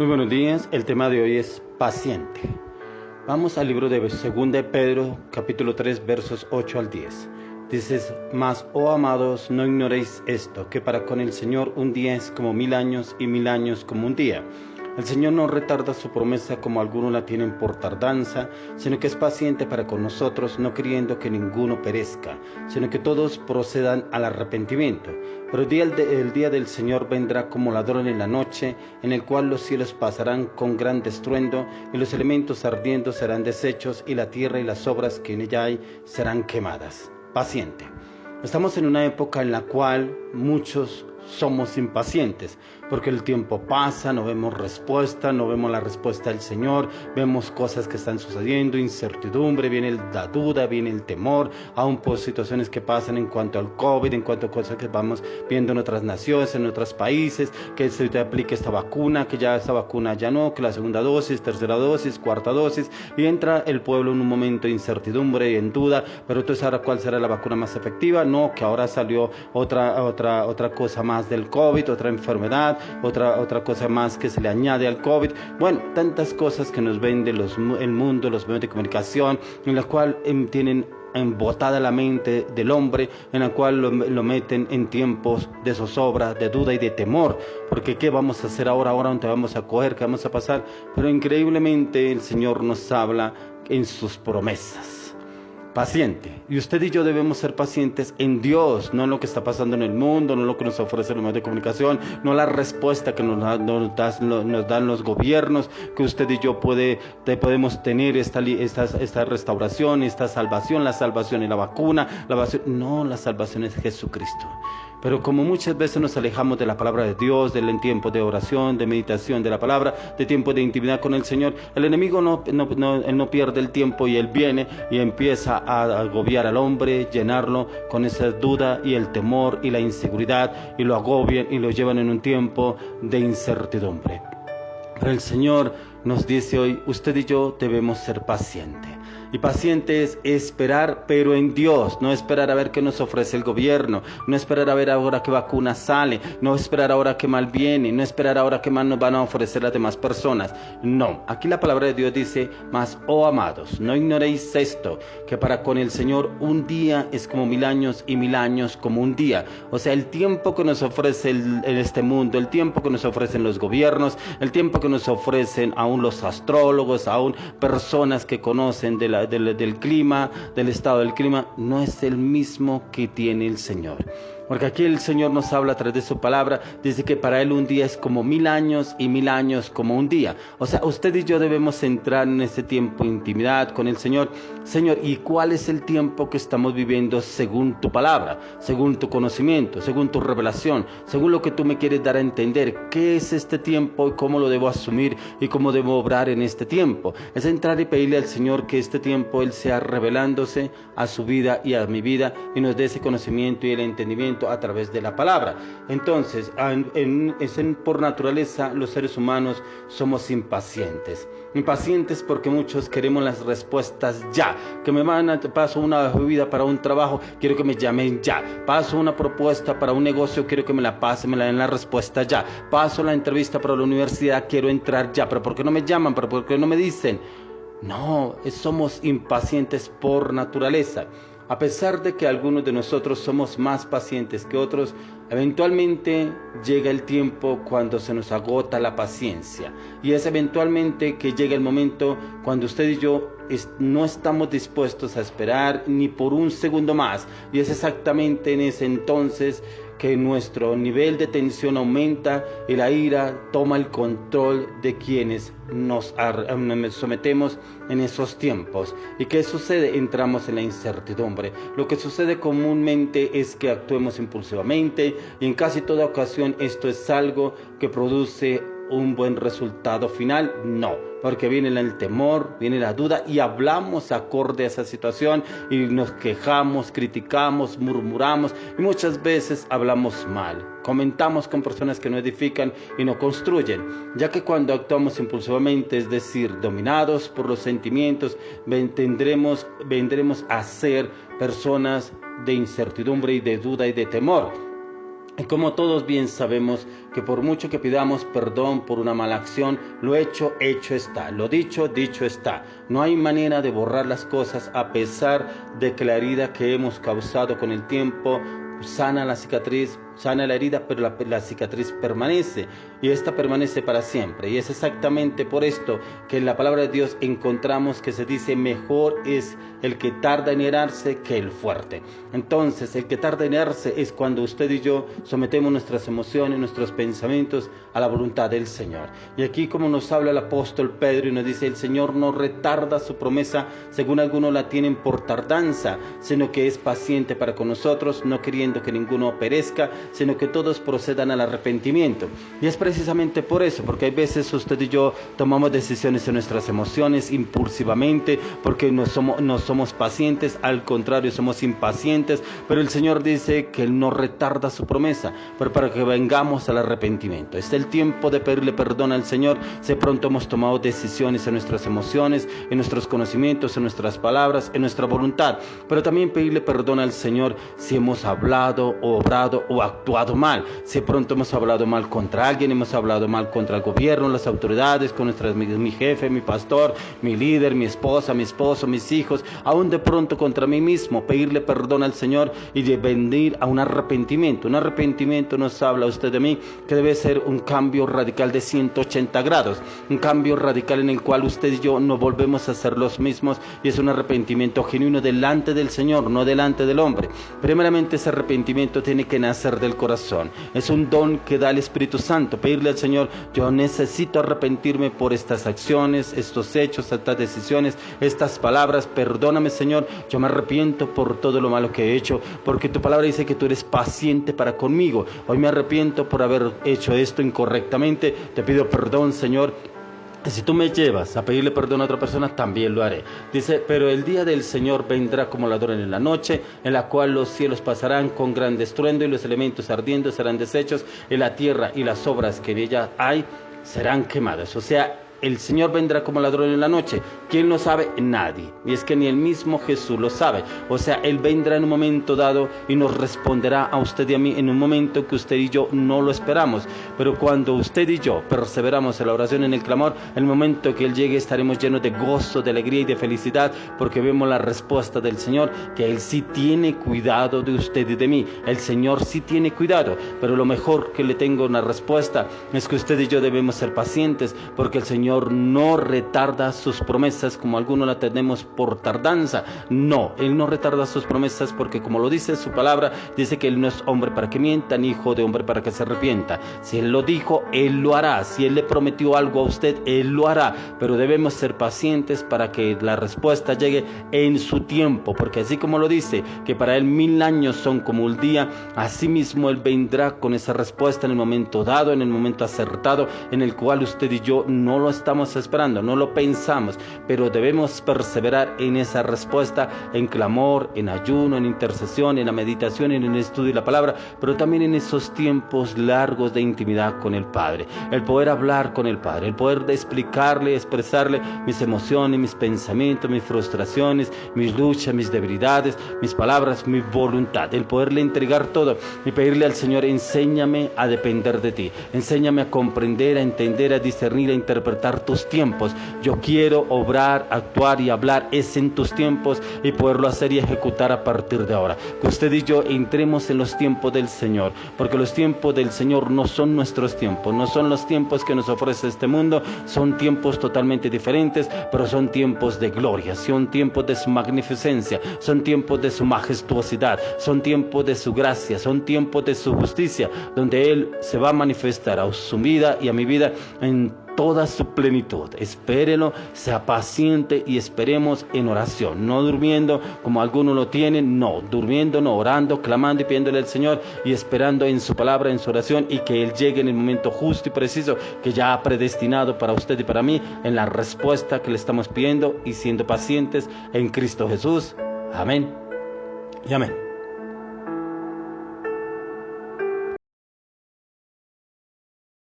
Muy buenos días, el tema de hoy es paciente. Vamos al libro de 2 de Pedro, capítulo 3, versos 8 al 10. Dices, mas, oh amados, no ignoréis esto, que para con el Señor un día es como 1000 años y 1000 años como un día. El Señor no retarda su promesa como algunos la tienen por tardanza, sino que es paciente para con nosotros, no queriendo que ninguno perezca, sino que todos procedan al arrepentimiento. Pero el día del Señor vendrá como ladrón en la noche, en el cual los cielos pasarán con gran estruendo, y los elementos ardiendo serán deshechos, y la tierra y las obras que en ella hay serán quemadas. Paciente. Estamos en una época en la cual muchos somos impacientes, porque el tiempo pasa, no vemos respuesta, no vemos la respuesta del Señor, vemos cosas que están sucediendo, incertidumbre, viene la duda, viene el temor, aún por situaciones que pasan en cuanto al COVID, en cuanto a cosas que vamos viendo en otras naciones, en otros países, que se te aplique esta vacuna, que ya esta vacuna ya no, que la segunda dosis, tercera dosis, cuarta dosis, y entra el pueblo en un momento de incertidumbre y en duda, pero entonces ahora ¿cuál será la vacuna más efectiva? No, que ahora salió otra cosa más del COVID, otra enfermedad, otra cosa más que se le añade al COVID. Bueno, tantas cosas que nos vende el mundo, los medios de comunicación, en la cual tienen embotada la mente del hombre, en la cual lo meten en tiempos de zozobra, de duda y de temor, porque ¿qué vamos a hacer ahora dónde vamos a coger, qué vamos a pasar? Pero increíblemente el Señor nos habla en sus promesas. Paciente, y usted y yo debemos ser pacientes en Dios, no en lo que está pasando en el mundo, no en lo que nos ofrecen los medios de comunicación, no la respuesta que nos dan los gobiernos, que usted y yo podemos tener esta restauración, esta salvación, la salvación y la vacuna, no, la salvación es Jesucristo. Pero como muchas veces nos alejamos de la palabra de Dios, del tiempo de oración, de meditación de la palabra, de tiempo de intimidad con el Señor, el enemigo él no pierde el tiempo y él viene y empieza a agobiar al hombre, llenarlo con esa duda y el temor y la inseguridad, y lo agobian y lo llevan en un tiempo de incertidumbre. Pero el Señor nos dice hoy, usted y yo debemos ser pacientes. Y paciente es esperar, pero en Dios, no esperar a ver qué nos ofrece el gobierno, no esperar a ver ahora qué vacuna sale, no esperar ahora qué mal viene, no esperar ahora qué mal nos van a ofrecer las demás personas. No, aquí la palabra de Dios dice, mas, oh amados, no ignoréis esto, que para con el Señor un día es como 1000 años y 1000 años como un día. O sea, el tiempo que nos ofrece en este mundo, el tiempo que nos ofrecen los gobiernos, el tiempo que nos ofrecen aún los astrólogos, aún personas que conocen del clima, del estado del clima, no es el mismo que tiene el Señor. Porque aquí el Señor nos habla a través de su palabra, dice que para Él un día es como 1000 años y 1000 años como un día. O sea, usted y yo debemos entrar en ese tiempo de intimidad con el Señor. Señor, ¿y cuál es el tiempo que estamos viviendo según tu palabra, según tu conocimiento, según tu revelación, según lo que tú me quieres dar a entender? ¿Qué es este tiempo y cómo lo debo asumir y cómo debo obrar en este tiempo? Es entrar y pedirle al Señor que este tiempo Él sea revelándose a su vida y a mi vida y nos dé ese conocimiento y el entendimiento a través de la palabra. Entonces, por naturaleza los seres humanos somos impacientes porque muchos queremos las respuestas ya, que paso una bebida para un trabajo, quiero que me llamen ya, paso una propuesta para un negocio, quiero que me la den la respuesta ya, paso la entrevista para la universidad, quiero entrar ya, pero ¿por qué no me llaman? ¿Pero por qué no me dicen? No, somos impacientes por naturaleza. A pesar de que algunos de nosotros somos más pacientes que otros, eventualmente llega el tiempo cuando se nos agota la paciencia. Y es eventualmente que llega el momento cuando usted y yo no estamos dispuestos a esperar ni por un segundo más. Y es exactamente en ese entonces que nuestro nivel de tensión aumenta y la ira toma el control de quienes nos sometemos en esos tiempos. ¿Y qué sucede? Entramos en la incertidumbre. Lo que sucede comúnmente es que actuemos impulsivamente y en casi toda ocasión esto es algo que produce un buen resultado final. No, porque viene el temor, viene la duda y hablamos acorde a esa situación y nos quejamos, criticamos, murmuramos y muchas veces hablamos mal. Comentamos con personas que no edifican y no construyen, ya que cuando actuamos impulsivamente, es decir, dominados por los sentimientos, vendremos a ser personas de incertidumbre y de duda y de temor. Y como todos bien sabemos que por mucho que pidamos perdón por una mala acción, lo hecho, hecho está. Lo dicho, dicho está. No hay manera de borrar las cosas a pesar de que la herida que hemos causado con el tiempo sana la cicatriz, sana la herida, pero la cicatriz permanece, y esta permanece para siempre. Y es exactamente por esto que en la palabra de Dios encontramos que se dice: mejor es el que tarda en irarse que el fuerte. Entonces, el que tarda en irarse es cuando usted y yo sometemos nuestras emociones, nuestros pensamientos a la voluntad del Señor. Y aquí, como nos habla el apóstol Pedro y nos dice: el Señor no retarda su promesa, según algunos la tienen por tardanza, sino que es paciente para con nosotros, no queriendo que ninguno perezca, sino que todos procedan al arrepentimiento. Y es precisamente por eso, porque hay veces usted y yo tomamos decisiones en nuestras emociones impulsivamente, porque no somos pacientes, al contrario, somos impacientes, pero el Señor dice que Él no retarda su promesa, pero para que vengamos al arrepentimiento. Es el tiempo de pedirle perdón al Señor, si pronto hemos tomado decisiones en nuestras emociones, en nuestros conocimientos, en nuestras palabras, en nuestra voluntad, pero también pedirle perdón al Señor si hemos hablado, obrado o actuado mal. Si pronto hemos hablado mal contra alguien, hemos hablado mal contra el gobierno, las autoridades, con mi jefe, mi pastor, mi líder, mi esposa, mi esposo, mis hijos, aún de pronto contra mí mismo, pedirle perdón al Señor y de venir a un arrepentimiento. Un arrepentimiento nos habla usted de mí, que debe ser un cambio radical de 180 grados, un cambio radical en el cual usted y yo no volvemos a ser los mismos, y es un arrepentimiento genuino delante del Señor, no delante del hombre. Primeramente, ese arrepentimiento tiene que nacer del corazón. Es un don que da el Espíritu Santo. Pedirle al Señor: yo necesito arrepentirme por estas acciones, estos hechos, estas decisiones, estas palabras. Perdóname, Señor, yo me arrepiento por todo lo malo que he hecho, porque tu palabra dice que tú eres paciente para conmigo. Hoy me arrepiento por haber hecho esto incorrectamente. Te pido perdón, Señor. Si tú me llevas a pedirle perdón a otra persona, también lo haré. Dice: pero el día del Señor vendrá como ladrón en la noche, en la cual los cielos pasarán con gran estruendo, y los elementos ardiendo serán deshechos, y la tierra y las obras que en ella hay serán quemadas. O sea, el Señor vendrá como ladrón en la noche. ¿Quién lo sabe? Nadie. Y es que ni el mismo Jesús lo sabe. O sea, Él vendrá en un momento dado y nos responderá a usted y a mí en un momento que usted y yo no lo esperamos. Pero cuando usted y yo perseveramos en la oración, en el clamor, en el momento que Él llegue estaremos llenos de gozo, de alegría y de felicidad, porque vemos la respuesta del Señor, que Él sí tiene cuidado de usted y de mí. El Señor sí tiene cuidado, pero lo mejor que le tengo una respuesta es que usted y yo debemos ser pacientes, porque el Señor no retarda sus promesas como algunos la tenemos por tardanza. No, Él no retarda sus promesas, porque como lo dice su palabra, dice que Él no es hombre para que mienta, ni hijo de hombre para que se arrepienta. Si Él lo dijo, Él lo hará. Si Él le prometió algo a usted, Él lo hará. Pero debemos ser pacientes para que la respuesta llegue en su tiempo, porque así como lo dice, que para Él 1000 años son como un día, así mismo Él vendrá con esa respuesta en el momento dado, en el momento acertado, en el cual usted y yo no lo estamos esperando, no lo pensamos, pero debemos perseverar en esa respuesta, en clamor, en ayuno, en intercesión, en la meditación, en el estudio de la palabra, pero también en esos tiempos largos de intimidad con el Padre, el poder hablar con el Padre, el poder explicarle, expresarle mis emociones, mis pensamientos, mis frustraciones, mis luchas, mis debilidades, mis palabras, mi voluntad, el poderle entregar todo y pedirle al Señor: enséñame a depender de ti, enséñame a comprender, a entender, a discernir, a interpretar tus tiempos. Yo quiero obrar, actuar y hablar es en tus tiempos, y poderlo hacer y ejecutar a partir de ahora. Que usted y yo entremos en los tiempos del Señor, porque los tiempos del Señor no son nuestros tiempos, no son los tiempos que nos ofrece este mundo, son tiempos totalmente diferentes, pero son tiempos de gloria, son tiempos de su magnificencia, son tiempos de su majestuosidad, son tiempos de su gracia, son tiempos de su justicia, donde Él se va a manifestar a su vida y a mi vida en toda su plenitud. Espérelo, sea paciente y esperemos en oración, no durmiendo como algunos lo tienen, no, durmiendo, no, orando, clamando y pidiéndole al Señor y esperando en su palabra, en su oración, y que Él llegue en el momento justo y preciso que ya ha predestinado para usted y para mí, en la respuesta que le estamos pidiendo, y siendo pacientes en Cristo Jesús. Amén y amén.